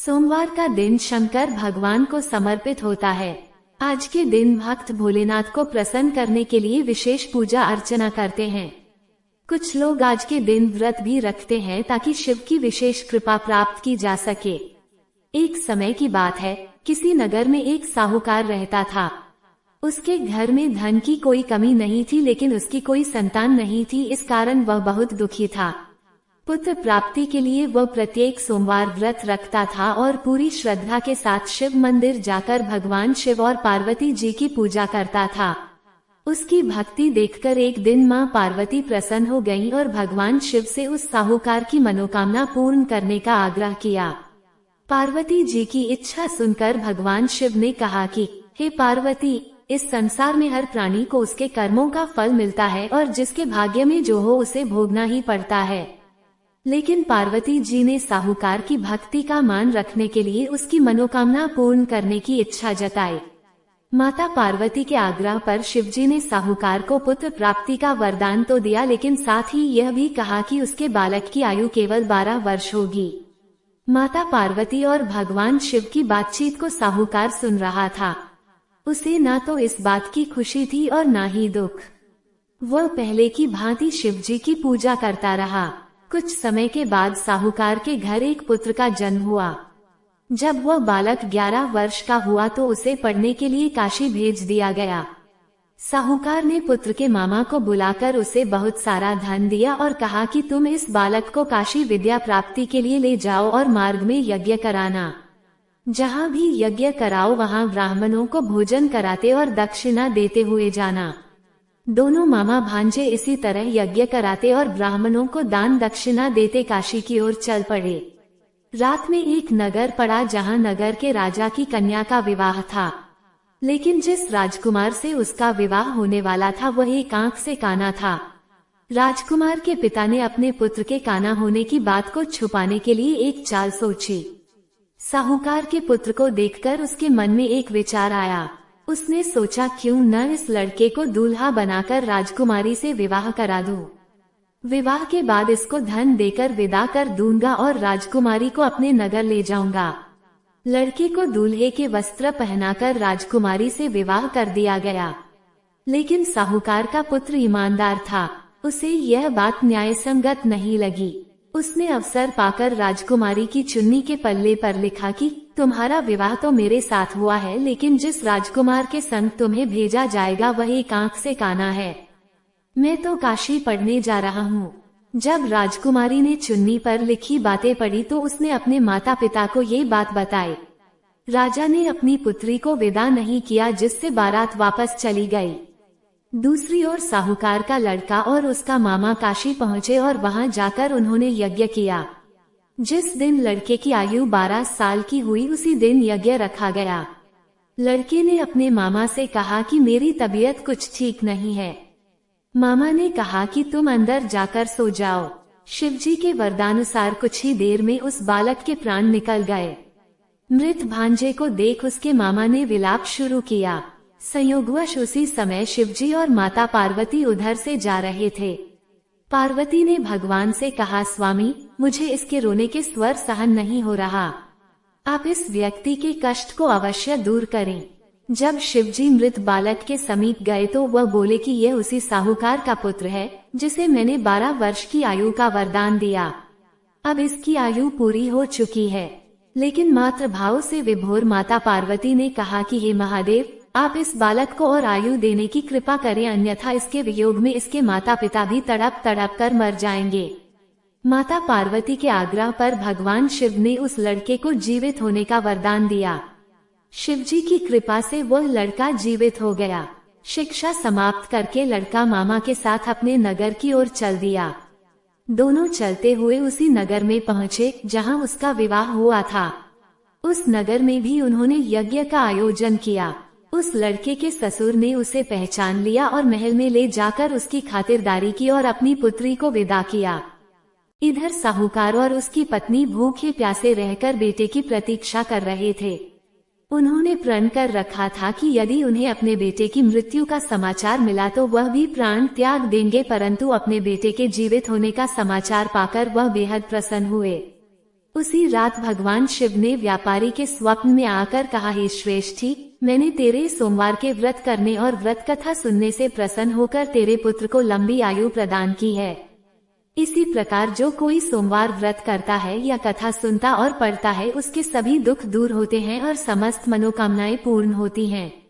सोमवार का दिन शंकर भगवान को समर्पित होता है। आज के दिन भक्त भोलेनाथ को प्रसन्न करने के लिए विशेष पूजा अर्चना करते हैं। कुछ लोग आज के दिन व्रत भी रखते हैं ताकि शिव की विशेष कृपा प्राप्त की जा सके। एक समय की बात है, किसी नगर में एक साहूकार रहता था। उसके घर में धन की कोई कमी नहीं थी, लेकिन उसकी कोई संतान नहीं थी। इस कारण वह बहुत दुखी था। पुत्र प्राप्ति के लिए वह प्रत्येक सोमवार व्रत रखता था और पूरी श्रद्धा के साथ शिव मंदिर जाकर भगवान शिव और पार्वती जी की पूजा करता था। उसकी भक्ति देखकर एक दिन मां पार्वती प्रसन्न हो गईं और भगवान शिव से उस साहूकार की मनोकामना पूर्ण करने का आग्रह किया। पार्वती जी की इच्छा सुनकर भगवान शिव ने कहा कि हे पार्वती, इस संसार में हर प्राणी को उसके कर्मों का फल मिलता है और जिसके भाग्य में जो हो उसे भोगना ही पड़ता है। लेकिन पार्वती जी ने साहूकार की भक्ति का मान रखने के लिए उसकी मनोकामना पूर्ण करने की इच्छा जताई। माता पार्वती के आग्रह पर शिवजी ने साहूकार को पुत्र प्राप्ति का वरदान तो दिया, लेकिन साथ ही यह भी कहा कि उसके बालक की आयु केवल 12 वर्ष होगी। माता पार्वती और भगवान शिव की बातचीत को साहूकार सुन रहा था। उसे न तो इस बात की खुशी थी और न ही दुख। वह पहले की भांति शिवजी की पूजा करता रहा। कुछ समय के बाद साहूकार के घर एक पुत्र का जन्म हुआ। जब वह बालक 11 वर्ष का हुआ तो उसे पढ़ने के लिए काशी भेज दिया गया। साहूकार ने पुत्र के मामा को बुलाकर उसे बहुत सारा धन दिया और कहा कि तुम इस बालक को काशी विद्या प्राप्ति के लिए ले जाओ और मार्ग में यज्ञ कराना। जहाँ भी यज्ञ कराओ वहाँ ब्राह्मणों को भोजन कराते और दक्षिणा देते हुए जाना। दोनों मामा भांजे इसी तरह यज्ञ कराते और ब्राह्मणों को दान दक्षिणा देते काशी की ओर चल पड़े। रात में एक नगर पड़ा जहां नगर के राजा की कन्या का विवाह था, लेकिन जिस राजकुमार से उसका विवाह होने वाला था वह एक आंख से काना था। राजकुमार के पिता ने अपने पुत्र के काना होने की बात को छुपाने के लिए एक चाल सोची। साहूकार के पुत्र को देखकर उसके मन में एक विचार आया। उसने सोचा, क्यों न इस लड़के को दूल्हा बनाकर राजकुमारी से विवाह करा दूं। विवाह के बाद इसको धन देकर विदा कर दूंगा और राजकुमारी को अपने नगर ले जाऊंगा। लड़के को दूल्हे के वस्त्र पहनाकर राजकुमारी से विवाह कर दिया गया। लेकिन साहूकार का पुत्र ईमानदार था। उसे यह बात न्यायसंगत नहीं लगी। उसने अवसर पाकर राजकुमारी की चुन्नी के पल्ले पर लिखा कि तुम्हारा विवाह तो मेरे साथ हुआ है, लेकिन जिस राजकुमार के संग तुम्हें भेजा जाएगा वह एक आंख से काना है। मैं तो काशी पढ़ने जा रहा हूँ। जब राजकुमारी ने चुन्नी पर लिखी बातें पढ़ी तो उसने अपने माता पिता को ये बात बताई। राजा ने अपनी पुत्री को विदा नहीं किया, जिससे बारात वापस चली गई। दूसरी ओर साहूकार का लड़का और उसका मामा काशी पहुँचे और वहां जाकर उन्होंने यज्ञ किया। जिस दिन लड़के की आयु 12 साल की हुई उसी दिन यज्ञ रखा गया। लड़के ने अपने मामा से कहा कि मेरी तबीयत कुछ ठीक नहीं है। मामा ने कहा कि तुम अंदर जाकर सो जाओ। शिवजी के वरदानुसार कुछ ही देर में उस बालक के प्राण निकल गए। मृत भांजे को देख उसके मामा ने विलाप शुरू किया। संयोगवश उसी समय शिवजी और माता पार्वती उधर से जा रहे थे। पार्वती ने भगवान से कहा, स्वामी, मुझे इसके रोने के स्वर सहन नहीं हो रहा। आप इस व्यक्ति के कष्ट को अवश्य दूर करें। जब शिवजी मृत बालक के समीप गए तो वह बोले कि यह उसी साहूकार का पुत्र है जिसे मैंने 12 वर्ष की आयु का वरदान दिया। अब इसकी आयु पूरी हो चुकी है। लेकिन मातृभाव से विभोर माता पार्वती ने कहा कि हे महादेव, आप इस बालक को और आयु देने की कृपा करें, अन्यथा इसके वियोग में इसके माता पिता भी तड़प तड़प कर मर जाएंगे। माता पार्वती के आग्रह पर भगवान शिव ने उस लड़के को जीवित होने का वरदान दिया। शिवजी की कृपा से वह लड़का जीवित हो गया। शिक्षा समाप्त करके लड़का मामा के साथ अपने नगर की ओर चल दिया। दोनों चलते हुए उसी नगर में पहुँचे जहाँ उसका विवाह हुआ था। उस नगर में भी उन्होंने यज्ञ का आयोजन किया। उस लड़के के ससुर ने उसे पहचान लिया और महल में ले जाकर उसकी खातिरदारी की और अपनी पुत्री को विदा किया। इधर साहूकार और उसकी पत्नी भूखे प्यासे रहकर बेटे की प्रतीक्षा कर रहे थे। उन्होंने प्रण कर रखा था कि यदि उन्हें अपने बेटे की मृत्यु का समाचार मिला तो वह भी प्राण त्याग देंगे, परंतु अपने बेटे के जीवित होने का समाचार पाकर वह बेहद प्रसन्न हुए। उसी रात भगवान शिव ने व्यापारी के स्वप्न में आकर कहा, हे श्रेष्ठी, मैंने तेरे सोमवार के व्रत करने और व्रत कथा सुनने से प्रसन्न होकर तेरे पुत्र को लंबी आयु प्रदान की है। इसी प्रकार जो कोई सोमवार व्रत करता है या कथा सुनता और पढ़ता है, उसके सभी दुख दूर होते हैं और समस्त मनोकामनाएं पूर्ण होती हैं।